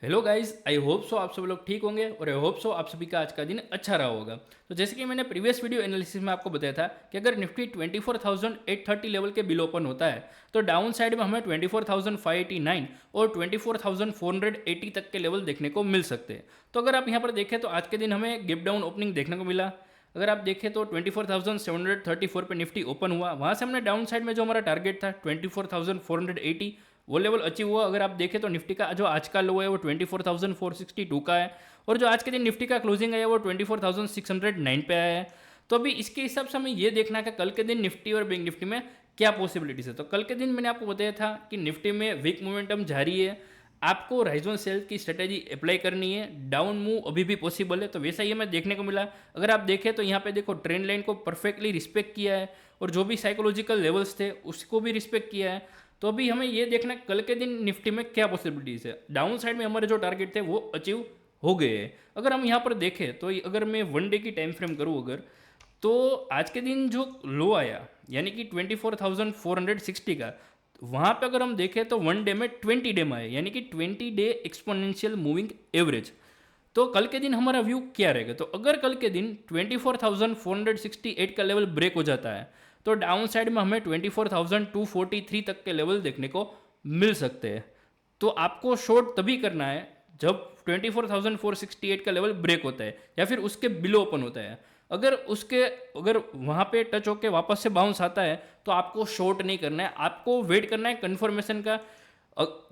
Hello guys, I hope so आप सब लोग ठीक होंगे और आई होप सो आप सभी का आज का दिन अच्छा रहा होगा। तो जैसे कि मैंने प्रीवियस वीडियो एनालिसिस में आपको बताया था कि अगर निफ्टी 24,830 लेवल के बिलो ओपन होता है तो डाउन साइड में हमें 24,589 और 24,480 तक के लेवल देखने को मिल सकते हैं। तो अगर आप यहाँ पर देखें तो आज के दिन हमें गैप डाउन ओपनिंग देखने को मिला। अगर आप देखें तो 24,734 पे निफ्टी ओपन हुआ, वहाँ से हमने डाउन साइड में जो हमारा टारगेट था 24,480 वो लेवल अचीव हुआ। अगर आप देखें तो निफ्टी का जो आज का लो है वो 24,462 का है और जो आज के दिन निफ्टी का क्लोजिंग है वो 24,609 पे आया है। तो अभी इसके हिसाब से हमें ये देखना है कि कल के दिन निफ्टी और बैंक निफ्टी में क्या पॉसिबिलिटीज है। तो कल के दिन मैंने आपको बताया था कि निफ्टी में वीक मोमेंटम जारी है, आपको राइज ऑन सेल की स्ट्रेटेजी अप्लाई करनी है, डाउन मूव अभी भी पॉसिबल है। तो वैसा ही हमें देखने को मिला। अगर आप देखें तो यहाँ पे देखो ट्रेंड लाइन को परफेक्टली रिस्पेक्ट किया है और जो भी साइकोलॉजिकल लेवल्स थे उसको भी रिस्पेक्ट किया है। तो अभी हमें ये देखना है कल के दिन निफ्टी में क्या पॉसिबिलिटीज़ है। डाउन साइड में हमारे जो टारगेट थे वो अचीव हो गए हैं। अगर हम यहाँ पर देखें तो अगर मैं वन डे की टाइम फ्रेम करूँ अगर, तो आज के दिन जो लो आया यानी कि 24,460 का, वहाँ पे अगर हम देखें तो वन डे में 20 डे में है यानी कि 20 डे एक्सपोनेंशियल मूविंग एवरेज। तो कल के दिन हमारा व्यू क्या रहेगा। तो अगर कल के दिन 24,468 का लेवल ब्रेक हो जाता है तो डाउन साइड में हमें 24,243 तक के लेवल देखने को मिल सकते हैं। तो आपको शॉर्ट तभी करना है जब 24,468 का लेवल ब्रेक होता है या फिर उसके बिलो ओपन होता है। अगर वहाँ पे टच होके वापस से बाउंस आता है तो आपको शॉर्ट नहीं करना है, आपको वेट करना है कन्फर्मेशन का।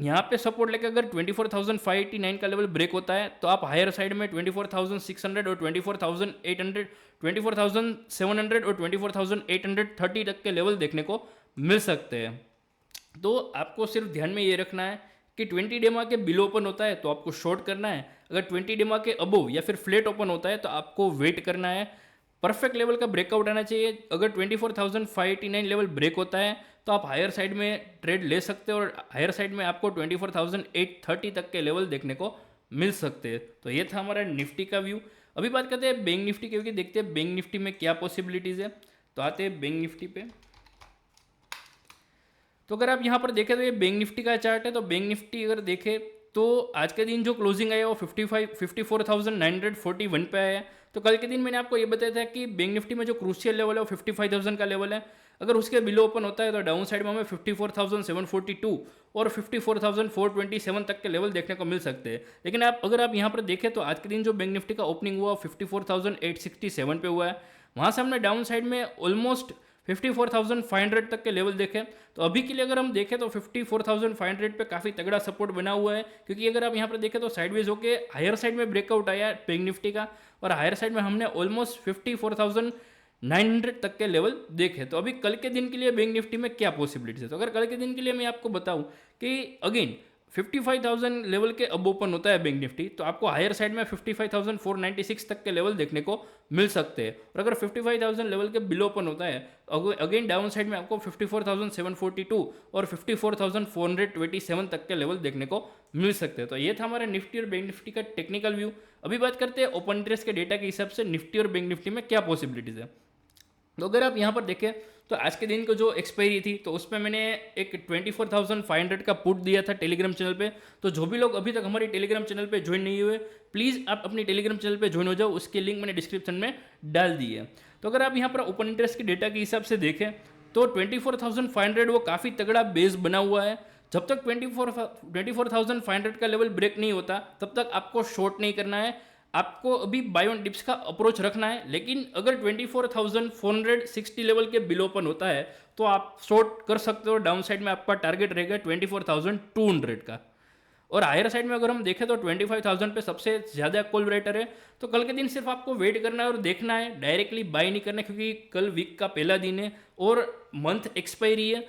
यहाँ पे सपोर्ट लेके अगर 24,589 का लेवल ब्रेक होता है तो आप हायर साइड में 24,600 और 24,800, 24,700 और 24,830 तक के लेवल देखने को मिल सकते हैं। तो आपको सिर्फ ध्यान में ये रखना है कि 20 डेमा के बिलो ओपन होता है तो आपको शॉर्ट करना है, अगर 20 डेमा के अबोव या फिर फ्लेट ओपन होता है तो आपको वेट करना है। परफेक्ट लेवल का ब्रेकआउट आना चाहिए। अगर 24,589 लेवल ब्रेक होता है तो आप हायर साइड में ट्रेड ले सकते हो और हायर साइड में आपको 24,830 तक के लेवल देखने को मिल सकते हैं। तो ये था हमारा निफ्टी का व्यू। अभी बात करते हैं बैंक निफ्टी की, क्योंकि देखते हैं बैंक निफ्टी में क्या पॉसिबिलिटीज़ है। तो आते हैं बैंक निफ्टी पे। तो अगर आप यहाँ पर देखें तो ये बैंक निफ्टी का चार्ट है। तो बैंक निफ्टी अगर देखें तो आज के दिन जो क्लोजिंग आया वो 54,941 पे आया है। तो कल के दिन मैंने आपको ये बताया था कि बैंक निफ्टी में जो क्रूशियल लेवल है वो 55,000 का लेवल है। अगर उसके बिलो ओपन होता है तो डाउन साइड में हमें 54,742 और 54,427 तक के लेवल देखने को मिल सकते हैं। लेकिन अगर आप यहाँ पर देखें तो आज के दिन जो बैंक निफ्टी का ओपनिंग हुआ 54,867 पे हुआ है। वहाँ से हमने डाउन साइड में ऑलमोस्ट 54,500 तक के लेवल देखें। तो अभी के लिए अगर हम देखें तो 54,500 पे काफ़ी तगड़ा सपोर्ट बना हुआ है, क्योंकि अगर आप यहाँ पर देखें तो साइडवेज होके हायर साइड में ब्रेकआउट आया बैंक निफ्टी का और हायर साइड में हमने ऑलमोस्ट 54,900 तक के लेवल देखे। तो अभी कल के दिन के लिए बैंक निफ्टी में क्या पॉसिबिलिटीज है। तो अगर कल के दिन के लिए मैं आपको बताऊं कि अगेन 55,000 लेवल के अब ओपन होता है बैंक निफ्टी तो आपको हायर साइड में 55,496 तक के लेवल देखने को मिल सकते हैं। और अगर 55,000 लेवल के बिलो ओपन होता है अगेन डाउन साइड में आपको 54,742 और 54,427 तक के लेवल देखने को मिल सकते हैं। तो ये था हमारा निफ्टी और बैंक निफ्टी का टेक्निकल व्यू। अभी बात करते हैं ओपन इंटरेस्ट के डेटा के हिसाब से निफ्टी और बैंक निफ्टी में क्या पॉसिबिलिटीज़ है। तो अगर आप यहाँ पर देखें तो आज के दिन को जो एक्सपायरी थी तो उसमें मैंने एक 24,500 का पुट दिया था टेलीग्राम चैनल पे। तो जो भी लोग अभी तक हमारी टेलीग्राम चैनल पे ज्वाइन नहीं हुए प्लीज़ आप अपनी टेलीग्राम चैनल पे ज्वाइन हो जाओ, उसकी लिंक मैंने डिस्क्रिप्शन में डाल दी है। तो अगर आप यहाँ पर ओपन इंटरेस्ट के डेटा के हिसाब से देखें तो 24,500 वो काफ़ी तगड़ा बेस बना हुआ है। जब तक 24,500 का लेवल ब्रेक नहीं होता तब तक आपको शॉर्ट नहीं करना है, आपको अभी बाय ऑन डिप्स का अप्रोच रखना है। लेकिन अगर 24,460 लेवल के बिलो ओपन होता है तो आप शॉर्ट कर सकते हो। डाउन साइड में आपका टारगेट रहेगा 24,200 का और हायर साइड में अगर हम देखें तो 25,000 पे सबसे ज़्यादा कॉल राइटर है। तो कल के दिन सिर्फ आपको वेट करना है और देखना है, डायरेक्टली बाय नहीं करना है, क्योंकि कल वीक का पहला दिन है और मंथ एक्सपायरी है,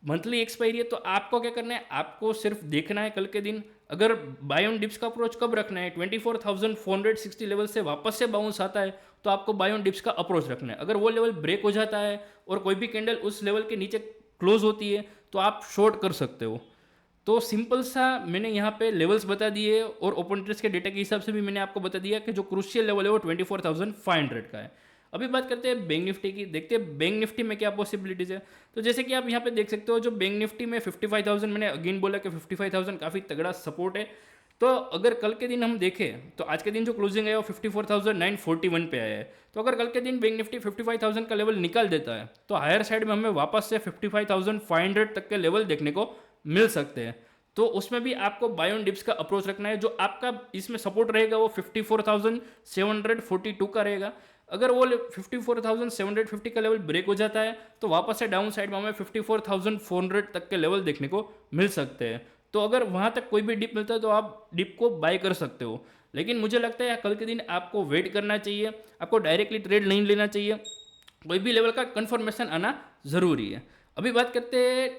मंथली एक्सपायरी है। तो आपको क्या करना है, आपको सिर्फ देखना है कल के दिन। अगर बाय ऑन डिप्स का अप्रोच कब रखना है, 24,460 लेवल से वापस से बाउंस आता है तो आपको बाय ऑन डिप्स का अप्रोच रखना है। अगर वो लेवल ब्रेक हो जाता है और कोई भी कैंडल उस लेवल के नीचे क्लोज होती है तो आप शॉर्ट कर सकते हो। तो सिंपल सा मैंने यहाँ पे लेवल्स बता दिए और ओपन इंटरेस्ट के डेटा के हिसाब से भी मैंने आपको बता दिया कि जो क्रूशियल लेवल है वो 24,500 का है। अभी बात करते हैं बैंक निफ्टी की, देखते हैं बैंक निफ्टी में क्या पॉसिबिलिटीज़ है। तो जैसे कि आप यहाँ पे देख सकते हो जो बैंक निफ्टी में 55,000, मैंने अगेन बोला कि 55,000 काफ़ी तगड़ा सपोर्ट है। तो अगर कल के दिन हम देखें तो आज के दिन जो क्लोजिंग है वो 54,941 पे आया है। तो अगर कल के दिन बैंक निफ्टी 55,000 का लेवल निकाल देता है तो हायर साइड में हमें वापस से 55,500 तक के लेवल देखने को मिल सकते हैं। तो उसमें भी आपको बाय ऑन डिप्स का अप्रोच रखना है। जो आपका इसमें सपोर्ट रहेगा वो 54,742 का रहेगा। अगर वो 54,750 का लेवल ब्रेक हो जाता है तो वापस से डाउन साइड में हमें 54,400 तक के लेवल देखने को मिल सकते हैं। तो अगर वहाँ तक कोई भी डिप मिलता है तो आप डिप को बाय कर सकते हो। लेकिन मुझे लगता है कल के दिन आपको वेट करना चाहिए, आपको डायरेक्टली ट्रेड नहीं लेना चाहिए, कोई भी लेवल का कंफर्मेशन आना ज़रूरी है। अभी बात करते हैं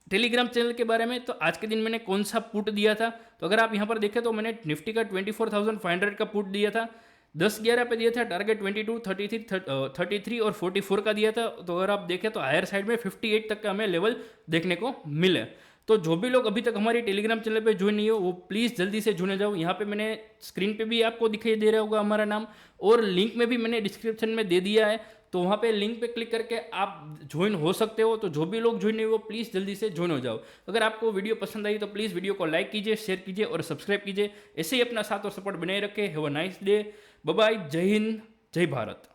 टेलीग्राम चैनल के बारे में। तो आज के दिन मैंने कौन सा पुट दिया था, तो अगर आप यहाँ पर देखें तो मैंने निफ्टी का 24,500 का पुट दिया था, 10-11 पे दिया था, टारगेट 22, 33 और 44 का दिया था। तो अगर आप देखें तो हायर साइड में 58 तक का हमें लेवल देखने को मिले। तो जो भी लोग अभी तक हमारी टेलीग्राम चैनल पे ज्वाइन नहीं हो वो प्लीज़ जल्दी से जुड़े जाओ। यहाँ पे मैंने स्क्रीन पे भी आपको दिखाई दे रहा होगा हमारा नाम, और लिंक में भी मैंने डिस्क्रिप्शन में दे दिया है। तो वहाँ पे लिंक पे क्लिक करके आप ज्वाइन हो सकते हो। तो जो भी लोग ज्वाइन नहीं हो प्लीज़ जल्दी से ज्वाइन हो जाओ। अगर आपको वीडियो पसंद आई तो प्लीज़ वीडियो को लाइक कीजिए, शेयर कीजिए और सब्सक्राइब कीजिए। ऐसे ही अपना साथ और सपोर्ट बनाए रखें। Have a nice day, bye bye, जय हिंद, जय भारत।